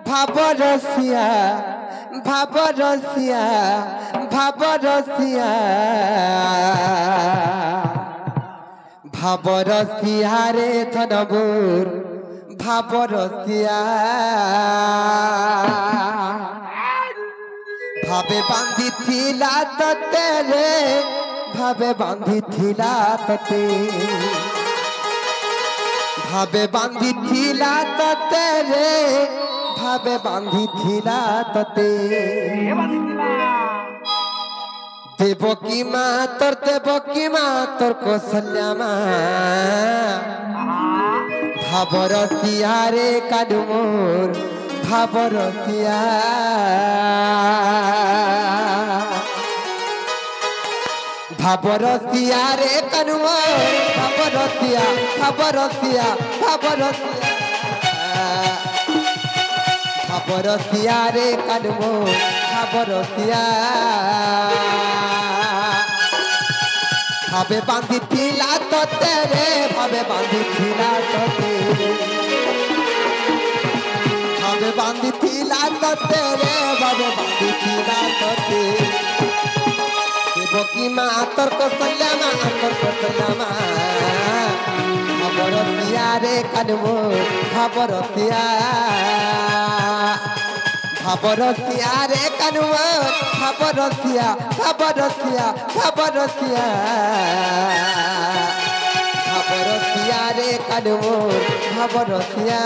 ভাবরসিয়া ভাবরসিয়া ভাবরসিয়া ভাবরসিয়া রে ধনবুর ভাবরসিয়া ভাবে বাঁধিথিলা ততে রে ভাবে বাঁধিথিলা ততে ভাবে বাঁধিথিলা ততে রে ভাবে বাঁধিথিলা ততে দেবকী মা তোর কৌশল্যা মা ভাবরসিয়া রে কানু মোর ভাবরসিয়া ভাবরসিয়া রে কানু মোর ভাবরসিয়া ভাবরসিয়া ভাবরসিয়া ভাবরসিয়া রে কানু মোর ভাবরসিয়া ভাবে বাঁধিথিলা ততে রে ভাবে বাঁধিথিলা ততে ভাবে বাঁধিথিলা ততে রে ভাবে বাঁধিথিলা ততে দেবকী মা তোর কৌশল্যা মা ভাবরসিয়া রে কানু মোর ভাবরসিয়া ভাবরসিয়া রে কানু মোর ভাবরসিয়া ভাবরসিয়া ভাবরসিয়া ভাবরসিয়া রে কানু মোর ভাবরসিয়া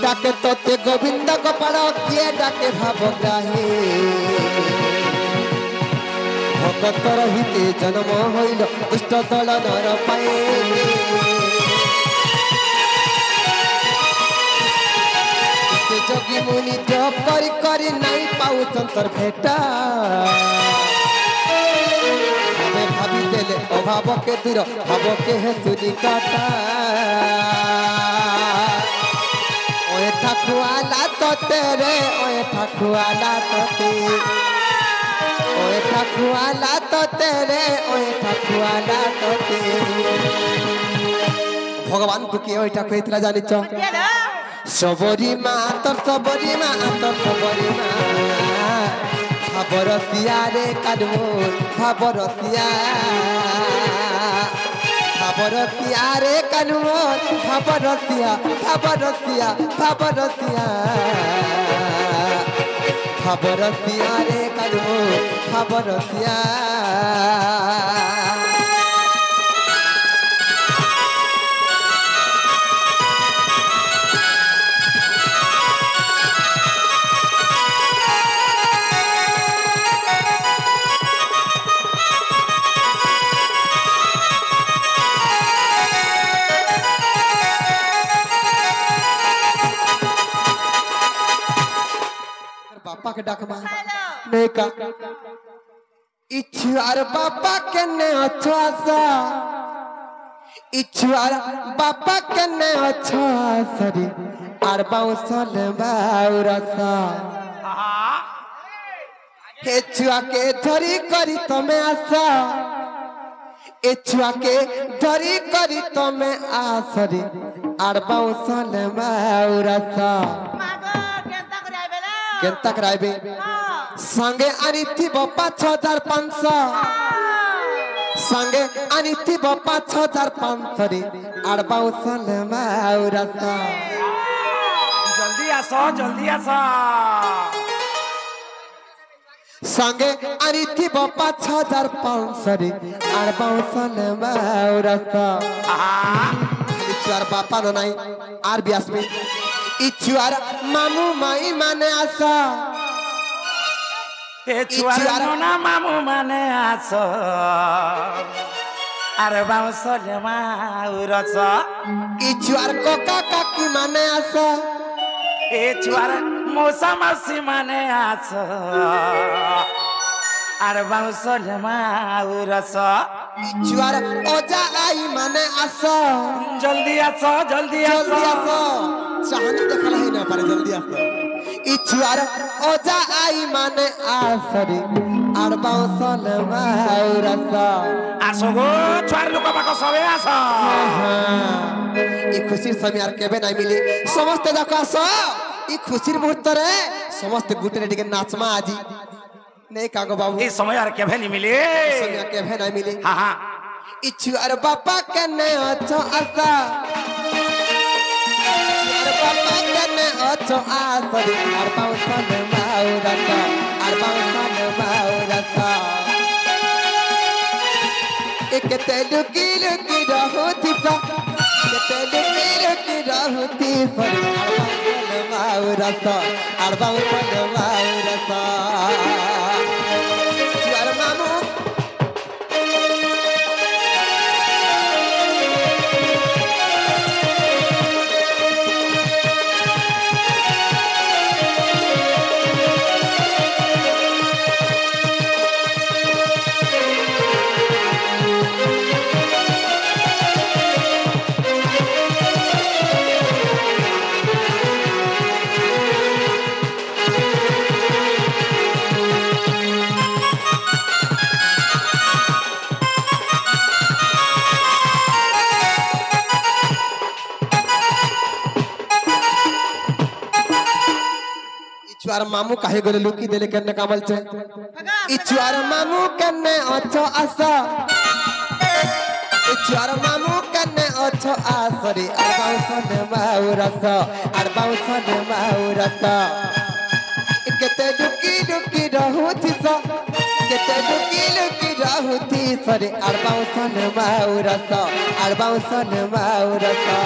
ডাকে তোতে গোবিন্দ গোপাল কিয়ে ডাকে ভাবগ্রাহী ভগতর হিতে জন্ম হইল দুষ্ট দল নর পায়ে যোগী মুনি জপ করি করি নাই পাউছন্তর ভেটা ভাবে ভাবি দেলে অভাবকে দূর ভাবকে হেসুনি কাটা ওয়ে ঠাকুয়ালা তোতে রে ওয়ে ঠাকুয়ালা তোতে ওয়ে ঠাকুয়ালা তোতে রে ওয়ে ঠাকুয়ালা তোতে ভগবান তু কি ওইটা কইতলা জানিছ সবরি মা তোর সবরি মা তোর সবরি মা ভাবরসিয়া রে কানু মোর ভাবরসিয়া ভাবরসিয়া রে কানু মোর ভাবরসিয়া ভাবরসিয়া ভাবরসিয়া ভাবরসিয়া রে কানু মোর ভাবরসিয়া बापा के डाकमा नहीं का इच्छुआर बापा के ने अच्छा सा इच्छुआर बापा के ने अच्छा सरी आर बाउसल बाउरसा हे छुआ के धरी करी तमे आशा ए छुआ के धरी करी तमे आसरी आर बाउसल बाउरसा केंता कराइबे संगे आनिथि बप्पा 6500 संगे आनिथि बप्पा 6500 रे आड़बाउसल माउरसा जल्दी आसो संगे आनिथि बप्पा 6500 रे आड़बाउसल माउरसा चार बापा न नाही आर बियास में इच्छुआर मामू माई माने आसा ए छुआर ना मामू माने आसा अरे बाउसल माउरसा इच्छुआर कोका काकी माने आसा ए छुआर मौसा मासी माने आस আর বাউসল মাউরস छुआर ओजा आई माने आसो জলদি আসো জলদি जल्दी আসো आसो चाहनी देखल है ना पारे जल्दी आसो ई छुआर ओजा आई माने आसरे आड़बाव सल माउरसा আসো গো ছুয়ার লোক পাক সবে আসো ई खुशीर समय আর কেবে নাই মিলে समस्त দেখো আসো ई खुशीर मुहूर्त रे समस्त गुटरे टिके नाचमा আজি नहीं कागो बाबू এই সময় আর কেভে নি মিলে समय केभे নাই मिले হ্যাঁ হ্যাঁ ई छुआर बापा कने अछो आसा छुआर बापा कने अछो आसरे आड़बाव सल माउरसा आड़बाव सल माउरसा एक तेलुकी लुकी रहती सा तेलुकी लुकी रहती सा माउरसा आड़बाव सल माउरसा छुआर मामू इचुआर मामू काहे गोले लुकी देले करने कामल छे इचुआर मामू कन्ने अच्छो आसा इचुआर मामू कन्ने अच्छो आसरे अड़बाव सन माउरसा अड़बाव सन माउरसा केते लुकी लुकी रहूती सा केते लुकी लुकी रहूती सरे अड़बाव सन माउरसा अड़बाव सन माउरसा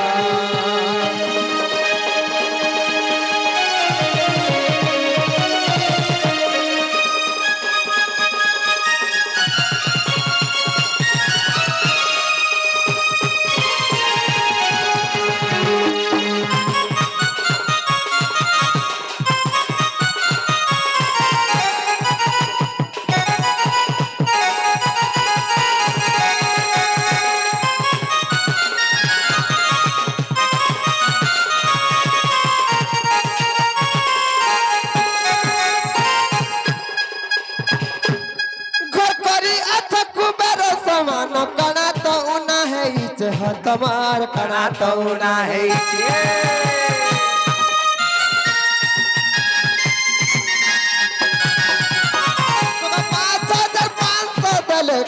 तमार कणा तो ना है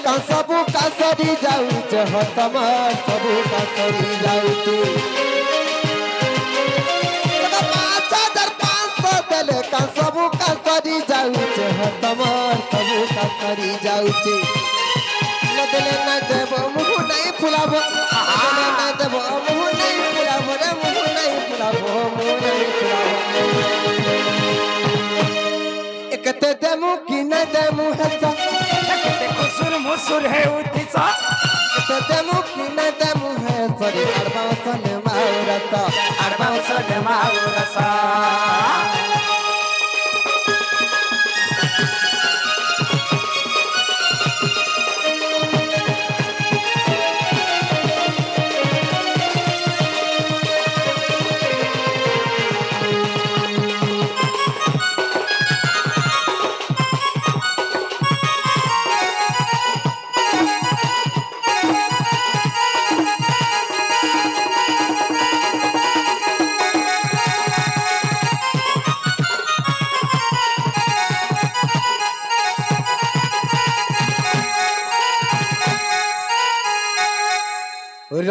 का सबू का सरी जाऊ हो तमार सबू का सरी जाऊ 5,500 का सबू का सरी जाऊ हो तमार सबू का सरी जाऊ नदले न देव मुह नहीं फुलाबो नदले न देव मुह नहीं फुलाबो रे मुह नहीं फुलाबो मुह नहीं फुलाबो एकते देमु कि न देमु हसा एकते कुसुर मुसुर है उतिसा एकते देमु कि न देमु है सरी अड़बाव सन माउरसा अड़बाव सन माउरसा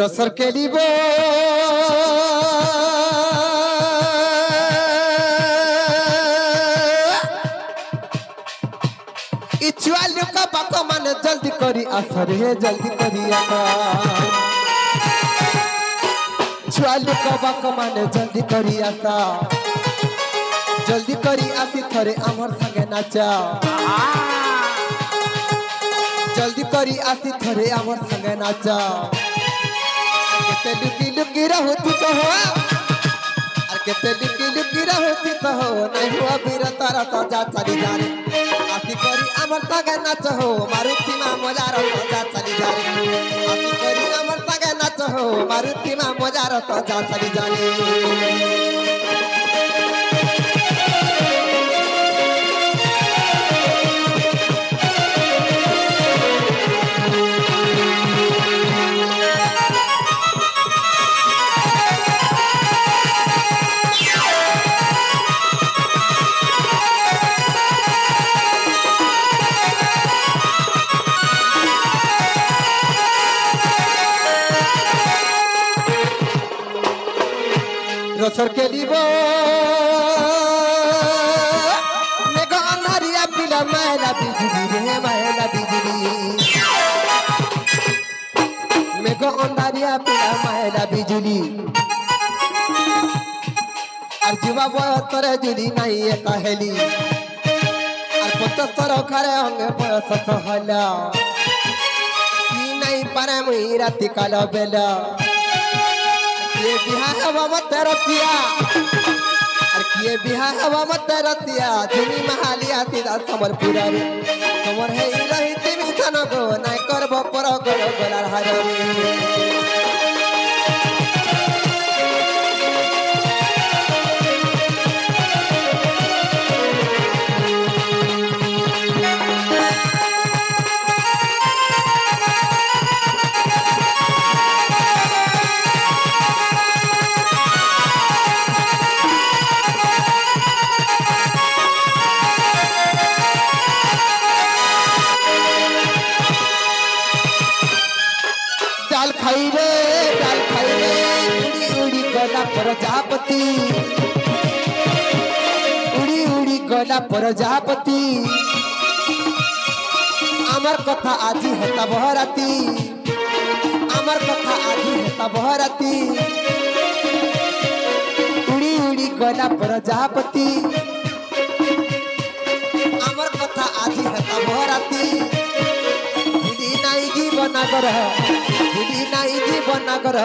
रसर के लिबो इचुआ लुका बाको मन जल्दी करी असर है जल्दी करी आका इचुआ लुका बाको मन जल्दी करी आसा जल्दी करी आसी थरे अमर संगे नाचा जल्दी करी आसी थरे अमर संगे नाचा केते लुकी लुकी रहू तू तो हो और केते लुकी लुकी रहती तो हो नहीं हुआ बीर तारा तो जा चली जा रे आती करी अमर तगे नाच हो मारुति मा मजार तो जा चली जा रे आती करी अमर तगे नाच हो मारुति मा मजार तो जा चली जा रे रसर के लिबो मेघ अंधारिया पिला मैला बिजली रे मैला बिजली मेघ अंधारिया पिला मैला बिजली और जीवा बयसर जुली नहीं ये कहेली और 75 खरे अंगे बयस सहला की नहीं पारे मुई राति काला बेला ये बिहार हवा मत रतिया और किए बिहार हवा मत रतिया जुनी महालिया तिदा समरपुरा रे समर है रही तिमी थन गो नाय करबो पर गो गलार हारे डाल खाई रे उड़ी उड़ी गला प्रजापति उड़ी उड़ी गला प्रजापति आमर कथा आजी हेता बहराती आमर कथा आजी हेता बहराती उड़ी उड़ी गला प्रजापति आमर कथा आजी हेता बहराती जीवन नगर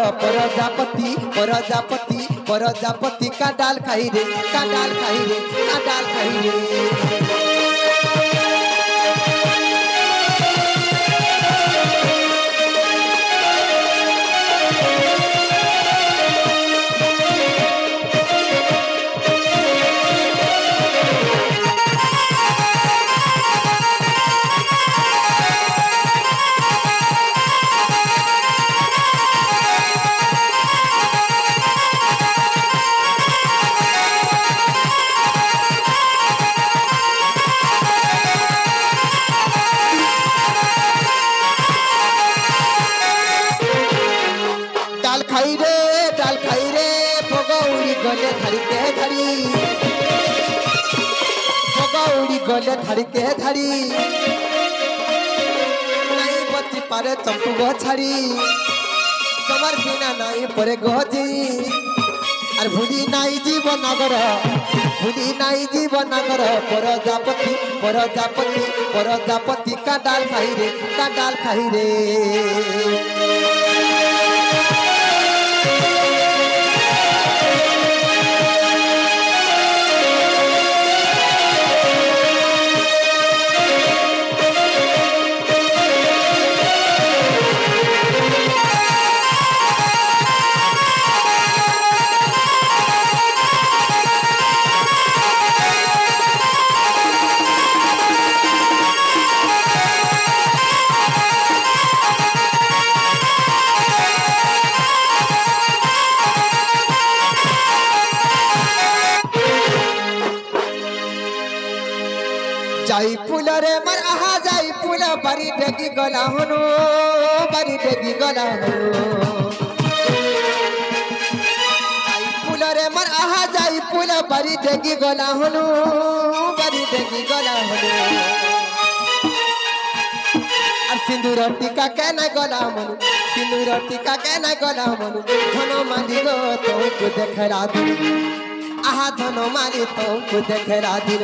प्रजापति का डाल खाई रे का डाल खाई रे का डाल खाई रे डाल खाई रे भगौड़ी गले धरी के धरी भगौड़ी गले धरी के धरी नहीं बची पारे चंपू गो छाड़ी तुम्हार बिना नहीं परे गजी और भूली नहीं जीवन नगर प्रजापति का डाल खाई रे का डाल खाई रे जाई फूल रे मर आहा जाई फूल बारी डेगी गला हनो बारी डेगी गला हनो जाई फूल रे मर आहा जाई फूल बारी डेगी गला हनो बारी डेगी गला हनो और सिंदूर टीका के ना गला मनु सिंदूर टीका के ना गला मनु धनो माली गो तुमको देखरा दिन आहा धनो माली तुमको देखरा दिन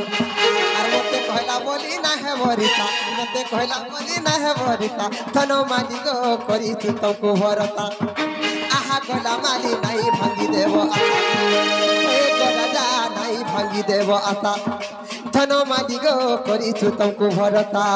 मते कहला बोली ना है वरिता मते कहला बोली ना है वरिता धनो माली गो करी तुमको भरता आहा ভাগলা মালি নাই ভাঙ্গি দেব রাজা নাই ভাঙ্গি দেব আশা ধন মালি গো করিছু তমকু ভরসা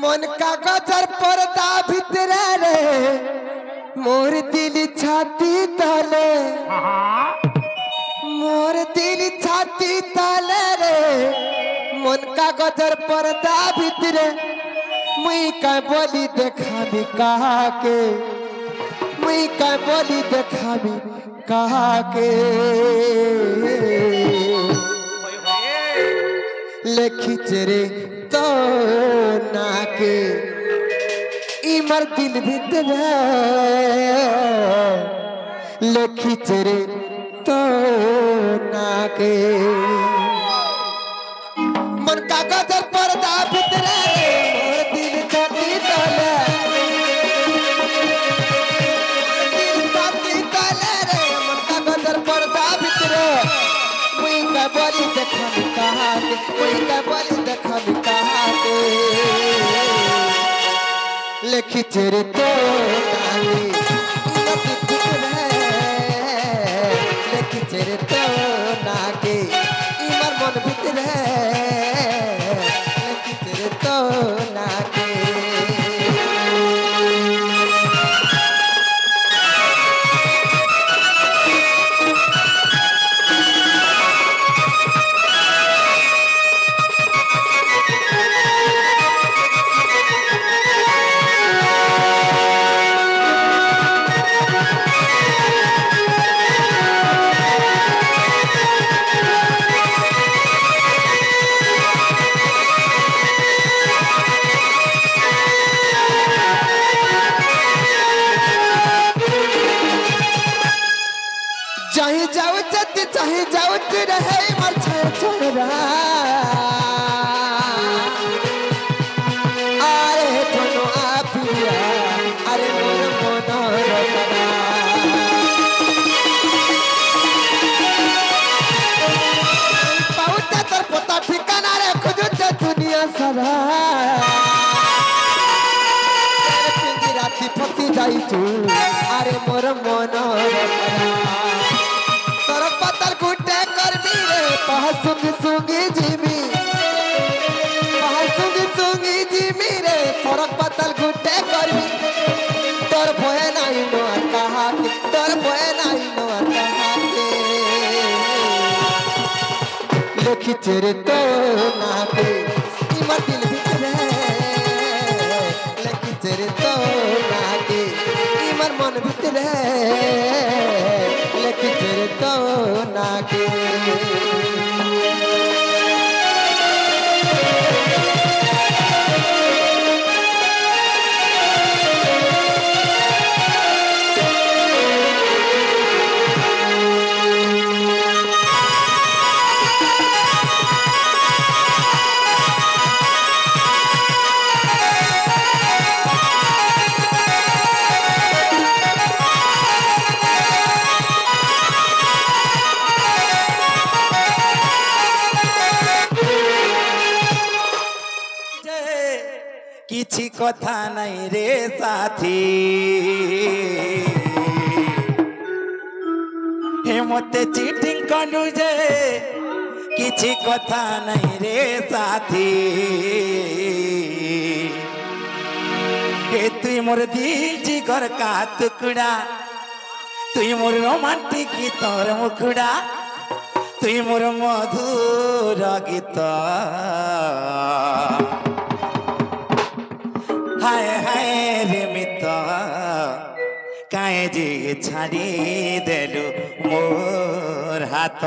मन कागजर पर्दा भितरे रे मोर दिल छाती तले मोर दिल छाती तले रे मन कागजर पर्दा भितरे मुई का बोली देखाबी कहा के मुई का बोली देखाबी कहा के लेखी चेरे तो नाके इमर दिल भीतर लेखी चेरे तो नाके मन कागजर पर्दा भीतर मोर दिल छाती तले दिल छाती तले रे मन कागजर पर्दा भीतर मुई का बोली देखा कहा के मुई का बोली देखा कहा के लेखी तेरे तो नाली लेखी तेरे तो नाके इमर मन भीतर लेखी तेरे तो नाके चाहे जाओ चत चाहे जाओ रहे मर छोरा अरे थोनो आपिया अरे मोर मनोरमा पाउता तर पता ठिकाना रे खोजो दुनिया सारा राती फसी जाई तू अरे मोर मनोरमा तोर पतल गुटे करबी रे पहसुंग सुंगी जिमी रे तोर पतल गुटे करबी तोर भय नाही नो कहा के तोर भय नाही नो कहा के लेखी तेरे तो नाके इमर दिल भीतर लेखी तेरे तो नाके इमर मन भीतर लेखी तेरे तो नाके किछि कथा नहीं रे साथी हे मते चीटिंग कलु जे किछि कथा नहीं रे साथी हे तुई मोर दिल जिगर का टुकड़ा तुई मोर रोमांटिक गीतर मुखड़ा तुई मोर मधुर गीत हाय हाय रे मित काहे जे छाड़ी देलु मोर हाथ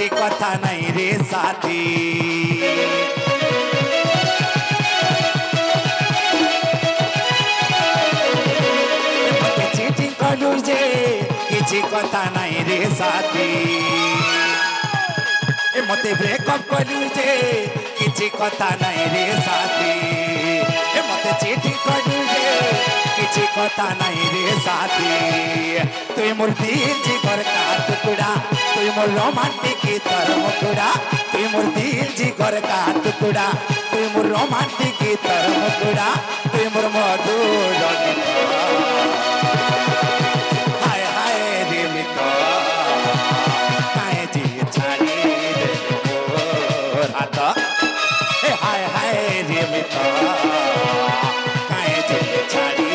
किसी कथा नहीं रे साथी मते चीटिंग कलु जे किसी कथा नहीं रे साथी मते ब्रेकअप कलु जे किसी कथा नहीं रे साथी मते चीटिंग कलु जे किसी कथा नहीं रे साथी तुई मोर दिल जिगर का टुकड़ा तुई मोर रोमांटिक तर मुकुड़ा तुई मोर दिल जिगर का टुकड़ा तुई मोर रोमांटिक तर मुकुड़ा तुई मोर मधुर हाय हाय रे मित्र काहे जी छाड़ी दे मोर हाथ हाय हाय रे मित्र काहे जी छाड़ी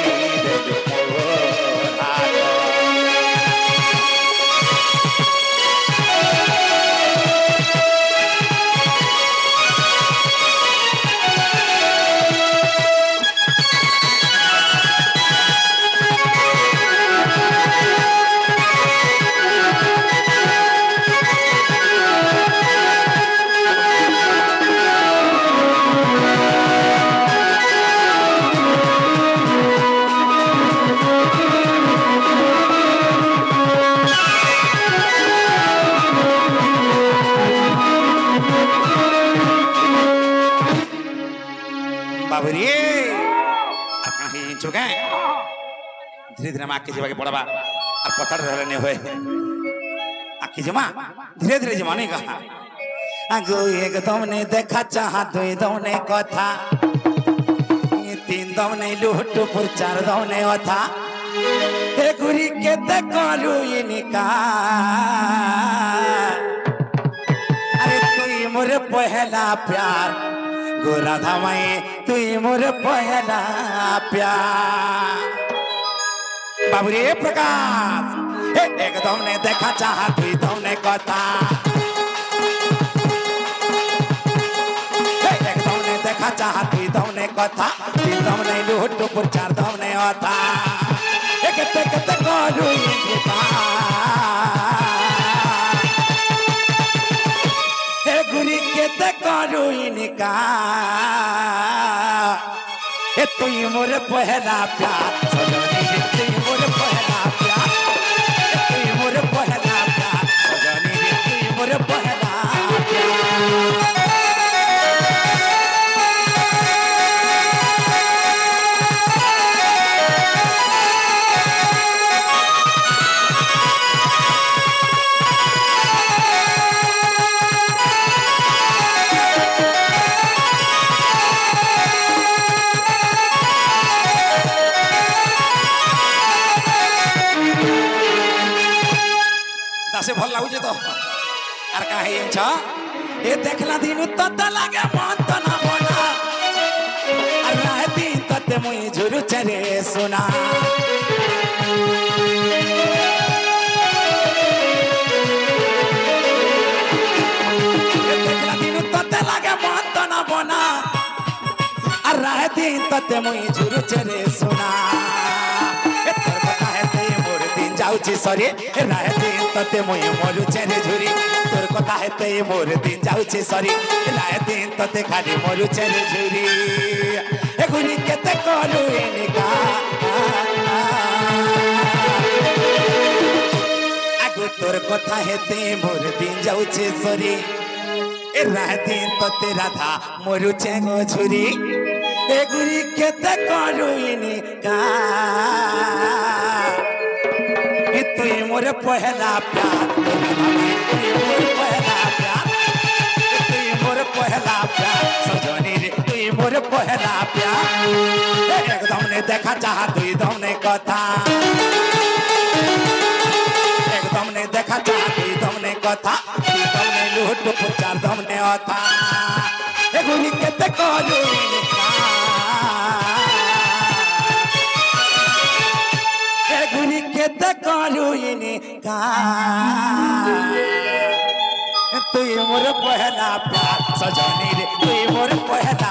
धीरे धीरे आखि जमा के पड़वा और पथर रहने हुए आखि जमा धीरे धीरे जमा नहीं कहा आगो एकदम ने देखा चाहा दुई दम ने कथा तीन दम ने लूट पुर चार दम ने अथा हे गुरी के ते करू इनका अरे तुई मोर पहला प्यार गोरा धामाई तुई मोर पहला प्यार बाबूरे प्रकाश एकदम ने देखा चाहा तुई दम ने कथा एकदम ने देखा चाहा तुई दम ने कथा तीन दम ने लूट पुर चार दम ने अथा कते कते करू इनका हे गुरी केते करू इनका ए तुई मोर पहला प्यार सजनी तुई मोर पहला प्यार तुई मोर पहला प्यार सजनी तुई मोर पहला प्यार से भल लागुचे तो आर का हे छ ए देखला दिन तत लागे मन त ना बना आर रात दिन तत मुई झुरु चरे सुना ए देखला दिन तत लागे मन त ना बना आर रात दिन तत मुई झुरु चरे सुना ए तोर कथा हे ते मोर दिन जाउची सरे रात दिन तते मुई मोरु चेरे झुरी तोर कथा हेते मोर दिन जाउछे सरी राय दिन तते खाली मोरु चेरे झुरी ए गुरी केते करू इनका आगु तोर कथा हेते मोर दिन जाउछे सरी ए राय दिन तते राधा मोरु चेगो झुरी ए गुरी केते करू इनका तुई मोर पहला प्यार तुई मोर पहला प्यार तुई मोर पहला प्यार सजनी रे तुई मोर पहला प्यार एकदम ने देखा चाहा तुई दम ने कथा एकदम ने देखा चाहा तुई दम ने कथा तुई दम ने लूट चार दम ने अथा एगुनी केते करू इनका गुरी केते करू इनका तुई मोर पहला प्यार सजनी रे तुई मोर पहला